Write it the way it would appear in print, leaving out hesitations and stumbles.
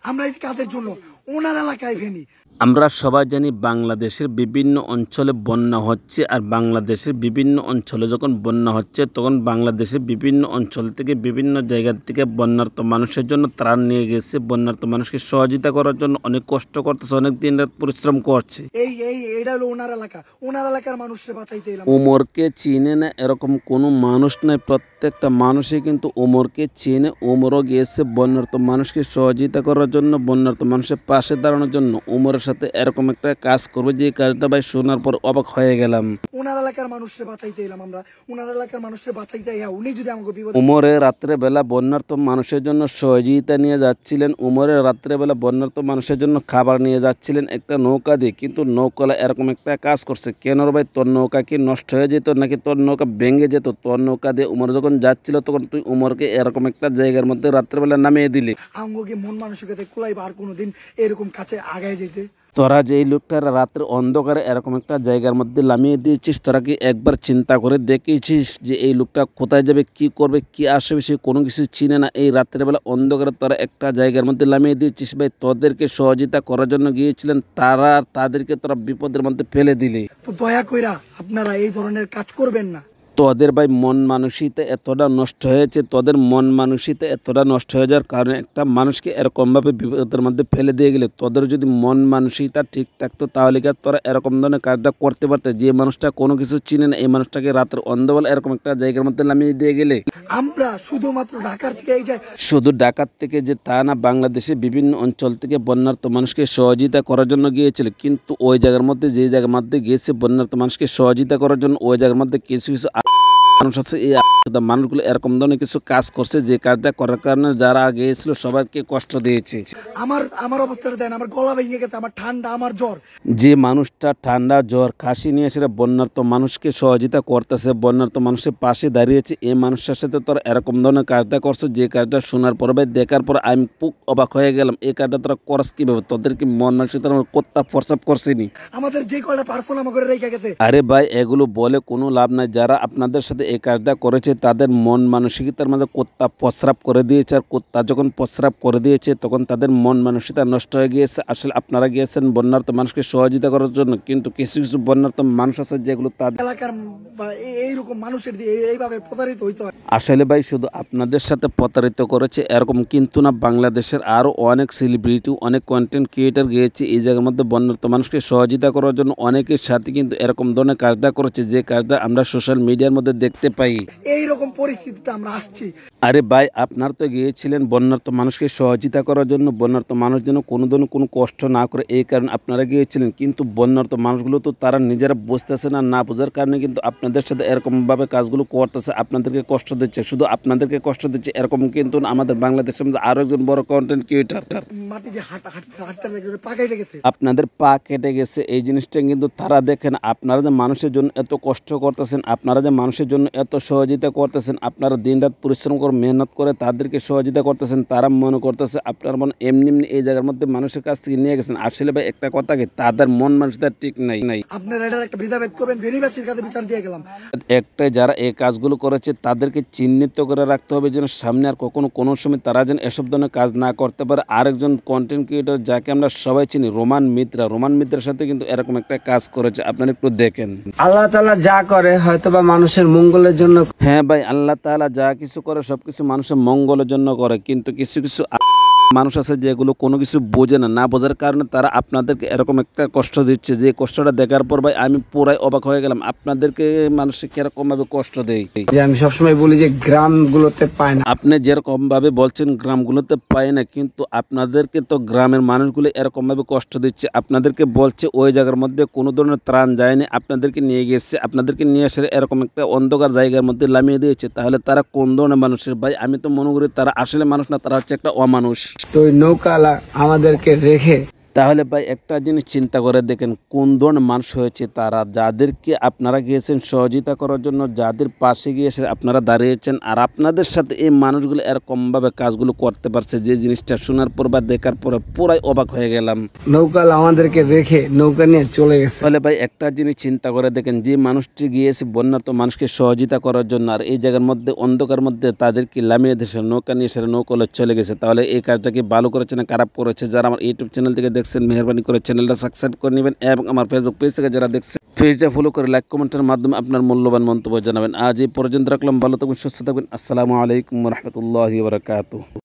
আমরা এই কাদের জন্য ওনার এলাকায় ফেনি। আমরা সবাই জানি বাংলাদেশের বিভিন্ন অঞ্চলে বন্যা হচ্ছে, আর বাংলাদেশের বিভিন্ন অঞ্চলে যখন বন্যা হচ্ছে তখন বাংলাদেশের বিভিন্ন অঞ্চল থেকে বিভিন্ন জায়গা থেকে বন্যার্ত মানুষের জন্য ত্রাণ নিয়ে গেছে। বন্যার্ত মানুষকে সহযোগিতা করার জন্য অনেক কষ্ট করতেছে, অনেক দিন রাত পরিশ্রম করছে। এইটা হলো ওনার এলাকা, ওনার এলাকার মানুষকে বাঁচাইতে এলাম। ওমরকে চিনে না এরকম কোনো মানুষ নাই, প্রত্যেকটা মানুষই কিন্তু ওমরকে চিনে। ওমরও গিয়েছে বন্যার্ত মানুষকে সহযোগিতা করার জন্য, বন্যার্ত মানুষের পাশে দাঁড়ানোর জন্য। ওমরের সাথে এরকম একটা কাজ করবে যে কাজটা ভাই শোনার পর অবাক হয়ে গেলাম। ওনার এলাকার মানুষকে বাঁচাইতে এলাম আমরা, ওনার এলাকার মানুষকে বাঁচাইতে উনি যদি আমাকে বিপদ। উমরে রাত্রে বেলা বন্যার্ত মানুষের জন্য সহযোগিতা নিয়ে যাচ্ছিলেন। উমরে রাত্রে বেলা বন্যার্ত মানুষের জন্য খাবার নিয়ে যাচ্ছিলেন একটা নৌকা দিয়ে, কিন্তু নৌকালা এরকম একটা কাজ করছে। কেন ভাই, তোর নৌকা কি নষ্ট হয়ে যেত নাকি তোর নৌকা ভেঙে যেত? তোর নৌকা দিয়ে উমর যখন যাচ্ছিল তখন তুই উমরকে এরকম একটা জায়গার মধ্যে রাত্রেবেলা নামিয়ে দিলি। আঙ্গকে মন মানসিকতা কুলাইবা আর কোনোদিন এরকম কাছে আগায় যেতে? তোরা যে লোকটা রাত্রে অন্ধকারে এরকম একটা জায়গার মধ্যে নামিয়ে দিয়েছিস, তোরা কি একবার চিন্তা করে দেখেছিস যে এই লোকটা কোথায় যাবে, কি করবে, কি আসবে? সে কোনো কিছু চিনে না। এই রাত্রেবেলা অন্ধকারে তোরা একটা জায়গার মধ্যে নামিয়ে দিয়েছিস। ভাই, তোদেরকে সহযোগিতা করার জন্য গিয়েছিলেন তারা, তাদেরকে তোরা বিপদের মধ্যে ফেলে দিলে। তো দয়া কইরা আপনারা এই ধরনের কাজ করবেন না। তোদের ভাই মন মানসিকতা এতটা নষ্ট হয়েছে, তোদের মন মানসিকতা এতটা নষ্ট হয়ে যাওয়ার কারণে একটা মানুষকে এরকমভাবে বিপদের মধ্যে ফেলে দিয়ে গেলে। তোদের যদি মন মানসিকতা ঠিক থাকতো তাহলে কি তোরা এরকম ধরনের কাজটা করতে পারতে? যে মানুষটা কোনো কিছু চিনে না, এই মানুষটাকে রাতের অন্ধবেলা এরকম একটা জায়গার মধ্যে নামিয়ে দিয়ে গেলে। আমরা শুধুমাত্র ঢাকার থেকে এই যে শুধু ঢাকার থেকে যে তা না, বাংলাদেশের বিভিন্ন অঞ্চল থেকে বন্যার্ত মানুষকে সহযোগিতা করার জন্য গিয়েছিল, কিন্তু ওই জায়গার মধ্যে যে জায়গার মধ্যে গিয়েছে বন্যার্ত মানুষকে সহযোগিতা করার জন্য, ওই জায়গার মধ্যে কিছু কিছু মানুষ আছে। এই মানুষগুলো এরকম ধরনের কিছু কাজ করছে যে কাজটা করার কারণে যারা গিয়েছিল সবাইকে কষ্ট দিয়েছে। আমার অবস্থাটা দেন, আমার গলা ভেঙে গেছে, আমার ঠান্ডা, আমার জ্বর। যে মানুষটা ঠান্ডা জ্বর কাশি নিয়ে এসে বন্যার্ত মানুষকে সহযোগিতা করতেছে, বন্যার্ত মানুষের পাশে দাঁড়িয়েছে, এই মানুষটার সাথে তোরা এরকম ধরনের কাজটা করছো, যে কাজটা শোনার পর ভাই দেখার পর আমি খুব অবাক হয়ে গেলাম। এই কাজটা তোরা করস কিভাবে? তোদেরকে মন মানসিকতা কোত্তা ফরসাপ করছিনি? আমাদের যে কয়টা পার্সোনাল আমাকে রেখে গেছে। আরে ভাই, এগুলো বলে কোনো লাভ নাই। যারা আপনাদের সাথে এই কাজটা করেছে তাদের মন মানসিকতার মাঝে কোত্তা প্রস্রাব করে দিয়েছে, আর কোত্তা যখন প্রস্রাব করে দিয়েছে তখন তাদের মন মানসিকতা নষ্ট হয়ে গিয়েছে। আসলে আপনারা গিয়েছেন বন্যার্ত মানুষকে সহযোগিতা করার জন্য, কিন্তু কিছু কিছু বন্যার্ত মানুষ আছে যেগুলো তাদের এলাকার এইরকম মানুষের দিয়ে এইভাবে প্রতারিত হইতে হয়। আসলে ভাই শুধু আপনাদের সাথে প্রতারিত করেছে এরকম কিন্তু না, বাংলাদেশের আরও অনেক সেলিব্রিটি, অনেক কন্টেন্ট ক্রিয়েটার গিয়েছে এই জায়গার মধ্যে বন্যার্ত মানুষকে সহযোগিতা করার জন্য। অনেকের সাথে কিন্তু এরকম ধরনের কাজটা করেছে, যে কাজটা আমরা সোশ্যাল মিডিয়ার মধ্যে দেখতে পাই। এইরকম পরিস্থিতিতে আমরা আসছি। আরে ভাই, আপনার তো গিয়েছিলেন বন্যার্ত মানুষকে সহযোগিতা করার জন্য, বন্যার্ত মানুষ যেন কোনো ধরনের কোনো কষ্ট না করে, এই কারণে আপনারা গিয়েছিলেন। কিন্তু বন্যার্ত মানুষগুলো তো তারা নিজেরা বুঝতেছে না, না বোঝার কারণে কিন্তু আপনাদের সাথে এরকমভাবে কাজগুলো করতেছে, আপনাদেরকে কষ্ট দিচ্ছে। শুধু আপনাদেরকে কষ্ট দিচ্ছে এরকম কিন্তু আমাদের বাংলাদেশের মধ্যে আরো একজন বড় কন্টেন্ট ক্রিয়েটার আপনাদের পা কেটে গেছে। এই জিনিসটা কিন্তু তারা দেখেন। আপনারা যে মানুষের জন্য এত কষ্ট করতেছেন, আপনারা যে মানুষের জন্য এত সহযোগিতা করতেছেন, আপনারা দিন রাত পরিশ্রম করে মেহনত করে তাদেরকে সহযোগিতা করতেছেন, তারা মনে করতেছে আপনার মনে এমনি এমনি এই জায়গার মধ্যে মানুষের কাছ থেকে নিয়ে গেছেন। আসলে ভাই একটা কথা কি, তাদের মন মানসিকতা ঠিক নাই। আপনারা এটার একটা ভেদাভেদ করবেন, ভেরিবাসীর কাছে বিচার দিয়ে গেলাম। একটা যারা এই কাজগুলো করেছে তাদেরকে চিহ্নিত করে রাখতে হবে, যেন সামনে আর কখনো কোনো সময় তারা যেন এসব ধরনের কাজ না করতে পারে। আরেকজন কন্টেন্ট ক্রিয়েটর যাকে আমরা সবাই চিনি, রোমান মিত্রার সাথে কিন্তু এরকম একটা কাজ করেছে। আপনারা একটু দেখেন। আল্লাহ তাআলা যা করে হয়তোবা মানুষের মঙ্গলের জন্য। হ্যাঁ ভাই, আল্লাহ তাআলা যা কিছু করে সবকিছু মানুষের মঙ্গলের জন্য করে, কিন্তু কিছু কিছু মানুষ আছে যেগুলো কোনো কিছু বোঝে না, না বোঝার কারণে তারা আপনাদেরকে এরকম একটা কষ্ট দিচ্ছে, যে কষ্টটা দেখার পর ভাই আমি পুরাই অবাক হয়ে গেলাম। আপনাদেরকে মানুষ কিরকম ভাবে কষ্ট দেয়, যে আমি সবসময় বলি যে গ্রামগুলোতে পায় না। আপনি যেরকম ভাবে বলছেন গ্রামগুলোতে পায় না, কিন্তু আপনাদেরকে তো গ্রামের মানুষগুলো এরকম ভাবে কষ্ট দিচ্ছে। আপনাদেরকে বলছে ওই জায়গার মধ্যে কোনো ধরনের ত্রাণ যায়নি, আপনাদেরকে নিয়ে গেছে, আপনাদেরকে নিয়ে এসে এরকম একটা অন্ধকার জায়গার মধ্যে নামিয়ে দিয়েছে। তাহলে তারা কোন ধরনের মানুষের ভাই? আমি তো মনে করি তারা আসলে মানুষ না, তারা হচ্ছে একটা অমানুষ। তো ওই নৌকালা আমাদেরকে রেখে তাহলে ভাই একটা জিনিস চিন্তা করে দেখেন কোন ধরনের মানুষ হয়েছে তারা, যাদেরকে আপনারা গিয়েছেন সহযোগিতা করার জন্য, যাদের পাশে গিয়ে এসে আপনারা দাঁড়িয়েছেন, আর আপনাদের সাথে এই মানুষগুলো এরকমভাবে কাজগুলো করতে পারছে, যে জিনিসটা শোনার পর বা দেখার পরে পুরাই অবাক হয়ে গেলাম। নৌকা আমাদেরকে রেখে নৌকা নিয়ে চলে গেছে। তাহলে ভাই একটা জিনিস চিন্তা করে দেখেন, যে মানুষটি গিয়েছে বন্যার্ত মানুষকে সহযোগিতা করার জন্য, আর এই জায়গার মধ্যে অন্ধকার মধ্যে তাদেরকে লামিয়ে দেশে নৌকা নিয়ে সেটা নৌকলে চলে গেছে, তাহলে এই কাজটা কি ভালো করেছে না খারাপ করেছে? যারা আমার ইউটিউব চ্যানেল থেকে দেখছেন মেহরবানি করে চ্যানেলটা সাবস্ক্রাইব করে নেবেন, এবং আমার ফেসবুক পেজ থেকে যারা দেখছেন পেজটা ফলো করে লাইক কমেন্টের মাধ্যমে আপনার মূল্যবান মন্তব্য জানাবেন। আজ এই পর্যন্ত রাখলাম, ভালো থাকবেন, সুস্থ থাকবেন। আসসালামু আলাইকুম রহমতুল্লাহি ওয়া বারাকাতুহু।